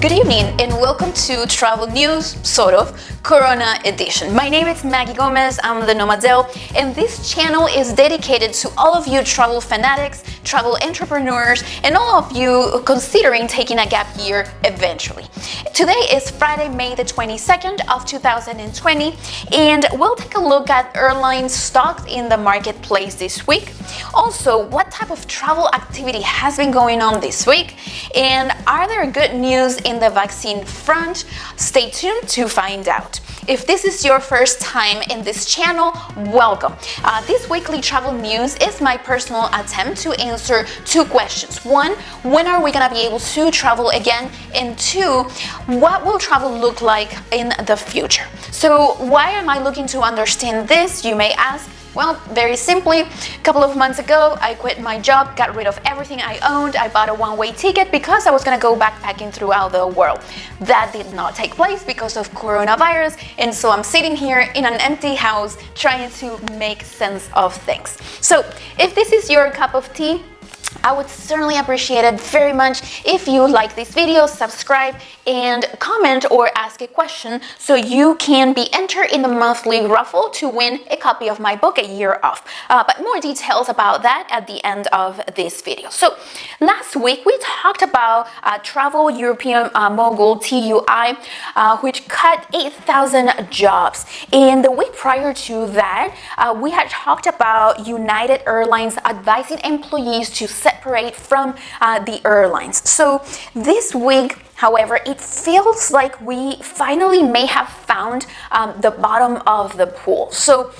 Good evening and welcome to Travel News, sort of, Corona edition. My name is Maggie Gomez, I'm the Nomadelle, and this channel is dedicated to all of you travel fanatics, travel entrepreneurs, and all of you considering taking a gap year eventually. Today is Friday, May the 22nd of 2020, and we'll take a look at airline stocks in the marketplace this week. Also, what type of travel activity has been going on this week, and are there good news in the vaccine front? Stay tuned to find out. If this is your first time in this channel, welcome. This weekly travel news is my personal attempt to answer two questions. One, when are we gonna be able to travel again? And two, what will travel look like in the future? So why am I looking to understand this, you may ask? Well, very simply, a couple of months ago, I quit my job, got rid of everything I owned. I bought a one-way ticket because I was gonna go backpacking throughout the world. That did not take place because of coronavirus, and so I'm sitting here in an empty house trying to make sense of things. So if this is your cup of tea, I would certainly appreciate it very much if you like this video, subscribe, and comment or ask a question so you can be entered in the monthly raffle to win a copy of my book, A Year Off. But more details about that at the end of this video. So last week we talked about Travel European Mogul TUI, which cut 8,000 jobs. And the week prior to that, we had talked about United Airlines advising employees to separate from the airlines. So this week, however, it feels like we finally may have found the bottom of the pool. So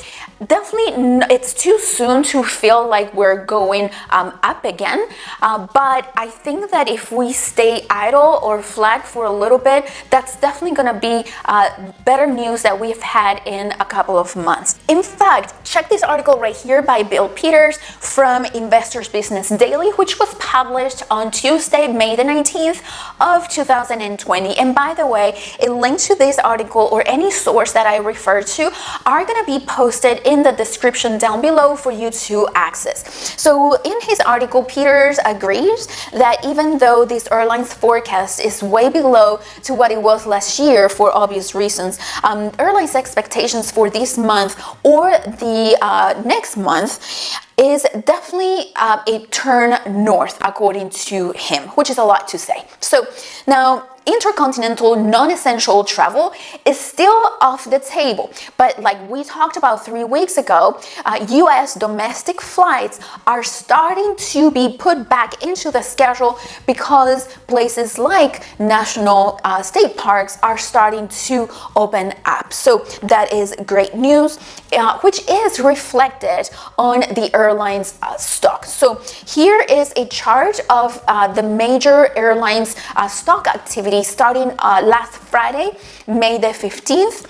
definitely it's too soon to feel like we're going up again, but I think that if we stay idle or flat for a little bit, that's definitely going to be better news that we've had in a couple of months. In fact, check this article right here by Bill Peters from Investors Business Daily, which was published on Tuesday, May the 19th of 2020. And by the way, a link to this article or any source that I refer to are going to be posted in the description down below for you to access. So in his article, Peters agrees that even though this airline's forecast is way below to what it was last year for obvious reasons, airlines' expectations for this month or the next month is definitely a turn north, according to him, which is a lot to say. So now, intercontinental non-essential travel is still off the table, but like we talked about 3 weeks ago, US domestic flights are starting to be put back into the schedule because places like national state parks are starting to open up. So that is great news, which is reflected on the airlines stock. So here is a chart of the major airlines stock activity starting last Friday, May the 15th.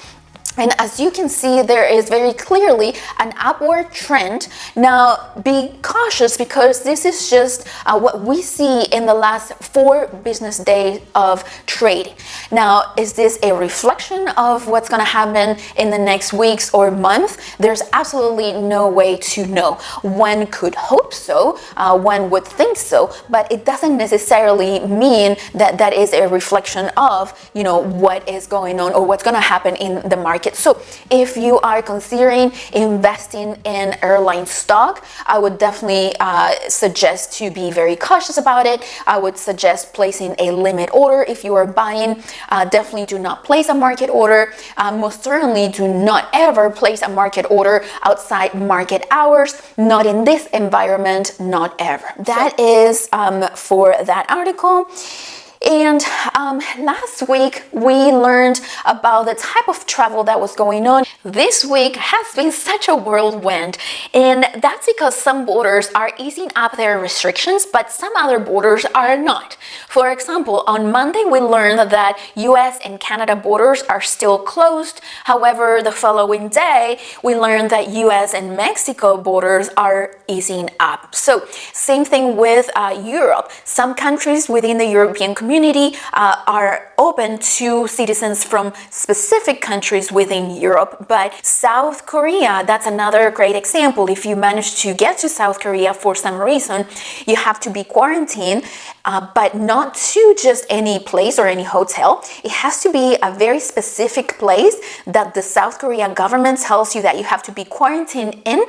And as you can see, there is very clearly an upward trend. Now, be cautious because this is just what we see in the last 4 business days of trading. Now, is this a reflection of what's going to happen in the next weeks or month? There's absolutely no way to know. One could hope so, one would think so, but it doesn't necessarily mean that that is a reflection of, you know, what is going on or what's going to happen in the market. So if you are considering investing in airline stock, I would definitely suggest to be very cautious about it. I would suggest placing a limit order if you are buying. Definitely do not place a market order. Most certainly do not ever place a market order outside market hours. Not in this environment, not ever. That is for that article. And last week we learned about the type of travel that was going on. This week has been such a whirlwind, and that's because some borders are easing up their restrictions, but some other borders are not. For example, on Monday we learned that US and Canada borders are still closed. However, the following day we learned that US and Mexico borders are easing up. So same thing with Europe. Some countries within the European Community community are open to citizens from specific countries within Europe, but South Korea, that's another great example. If you manage to get to South Korea for some reason, you have to be quarantined, but not to just any place or any hotel. It has to be a very specific place that the South Korean government tells you that you have to be quarantined in,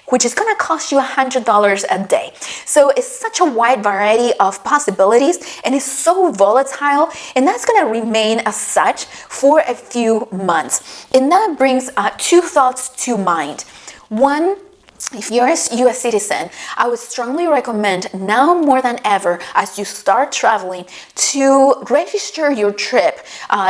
which is going to cost you $100 a day. So it's such a wide variety of possibilities, and it's so volatile, and that's going to remain as such for a few months. And that brings two thoughts to mind. One, if you're a US citizen, I would strongly recommend now more than ever as you start traveling to register your trip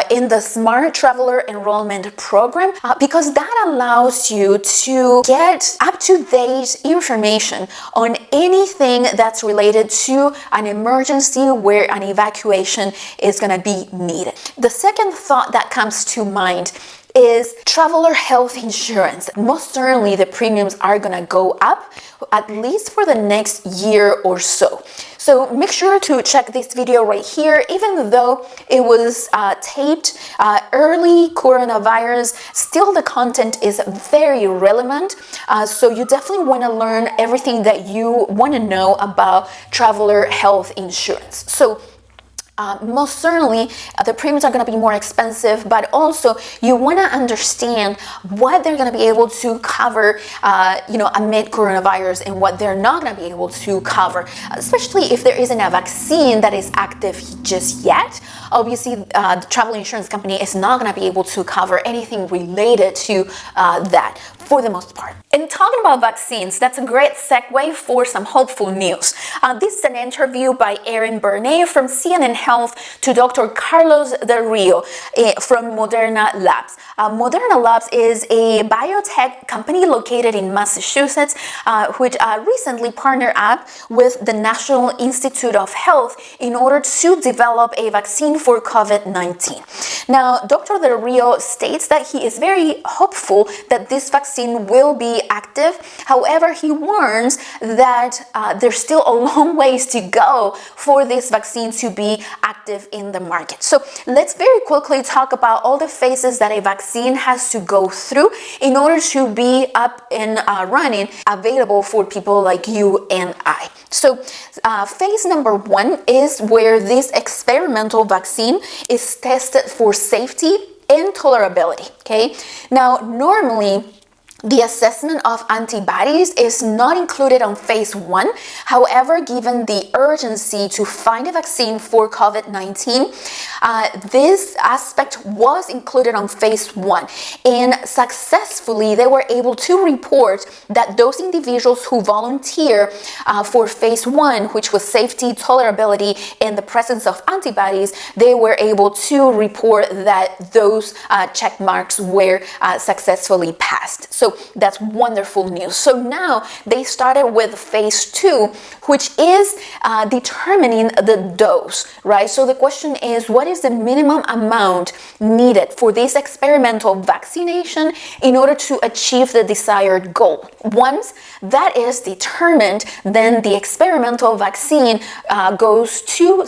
in the Smart Traveler Enrollment Program because that allows you to get up-to-date information on anything that's related to an emergency where an evacuation is going to be needed. The second thought that comes to mind is traveler health insurance. Most certainly the premiums are gonna go up at least for the next year or so. So make sure to check this video right here. Even though it was taped early coronavirus, still the content is very relevant. So you definitely want to learn everything that you want to know about traveler health insurance. So most certainly the premiums are going to be more expensive, but also you want to understand what they're going to be able to cover amid coronavirus and what they're not going to be able to cover, especially if there isn't a vaccine that is active just yet. Obviously the travel insurance company is not going to be able to cover anything related to that for the most part. And talking about vaccines, that's a great segue for some hopeful news. This is an interview by Erin Bernay from CNN Health to Dr. Carlos Del Rio from Moderna Labs. Moderna Labs is a biotech company located in Massachusetts, which recently partnered up with the National Institute of Health in order to develop a vaccine for COVID-19. Now, Dr. Del Rio states that he is very hopeful that this vaccine will be active. However, he warns that there's still a long ways to go for this vaccine to be active in the market. So let's very quickly talk about all the phases that a vaccine has to go through in order to be up and running, available for people like you and I. So phase number 1 is where this experimental vaccine is tested for safety and tolerability. Okay, now normally the assessment of antibodies is not included on phase 1. However, given the urgency to find a vaccine for COVID-19, this aspect was included on phase 1. And successfully, they were able to report that those individuals who volunteer for phase 1, which was safety, tolerability, and the presence of antibodies, they were able to report that those check marks were successfully passed. So that's wonderful news. So now they started with phase 2, which is determining the dose, right? So the question is, what is the minimum amount needed for this experimental vaccination in order to achieve the desired goal? Once that is determined, then the experimental vaccine goes to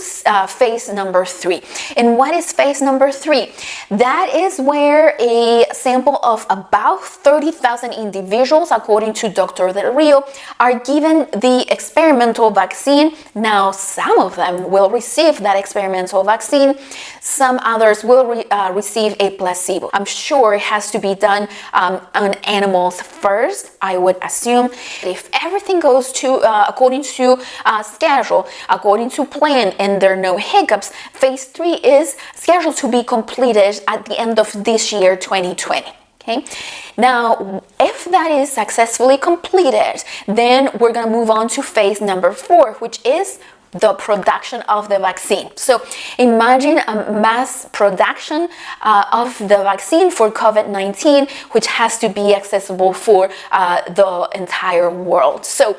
phase number 3. And what is phase number 3? That is where a sample of about 30,000 individuals, according to Dr. Del Rio, are given the experimental vaccine. Now, some of them will receive that experimental vaccine. Some others will receive a placebo. I'm sure it has to be done on animals first, I would assume. If everything goes to according to schedule, according to plan, and there are no hiccups, phase 3 is scheduled to be completed at the end of this year, 2020. Okay. Now, if that is successfully completed, then we're going to move on to phase number 4, which is the production of the vaccine. So imagine a mass production of the vaccine for COVID-19, which has to be accessible for the entire world. So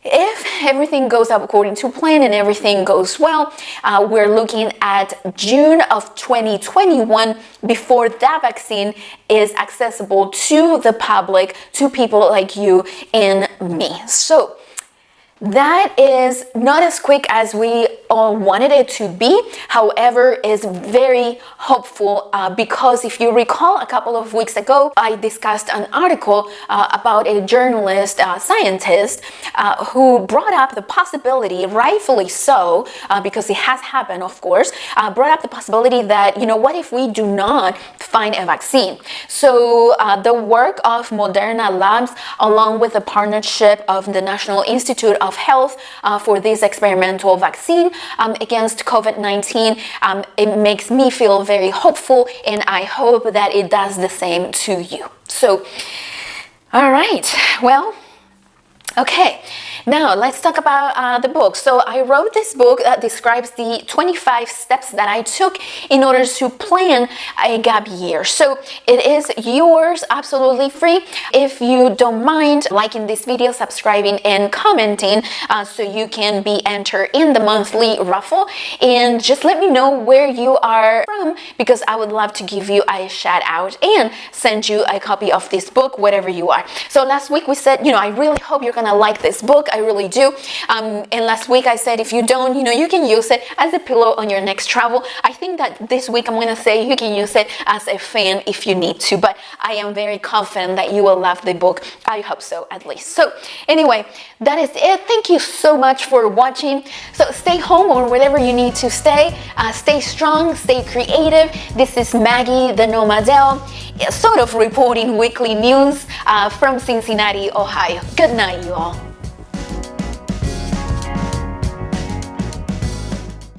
if everything goes up according to plan and everything goes well, we're looking at June of 2021 before that vaccine is accessible to the public, to people like you and me. So that is not as quick as we all wanted it to be. However, is very hopeful because if you recall, a couple of weeks ago, I discussed an article about a journalist, scientist, who brought up the possibility, rightfully so, because it has happened, of course, brought up the possibility that, you know, what if we do not find a vaccine? So the work of Moderna Labs, along with the partnership of the National Institute of Health for this experimental vaccine against COVID-19, it makes me feel very hopeful, and I hope that it does the same to you. So, all right, well, okay. Now, let's talk about the book. So I wrote this book that describes the 25 steps that I took in order to plan a gap year. So it is yours absolutely free. If you don't mind liking this video, subscribing, and commenting so you can be entered in the monthly raffle. And just let me know where you are from, because I would love to give you a shout out and send you a copy of this book, wherever you are. So last week we said, you know, I really hope you're gonna like this book. I really do. And last week I said, if you don't, you know, you can use it as a pillow on your next travel. I think that this week I'm going to say you can use it as a fan if you need to, but I am very confident that you will love the book. I hope so, at least. So anyway, that is it. Thank you so much for watching. So stay home or wherever you need to stay. Stay strong, stay creative. This is Maggie the Nomadelle, sort of reporting weekly news from Cincinnati, Ohio. Good night, you all.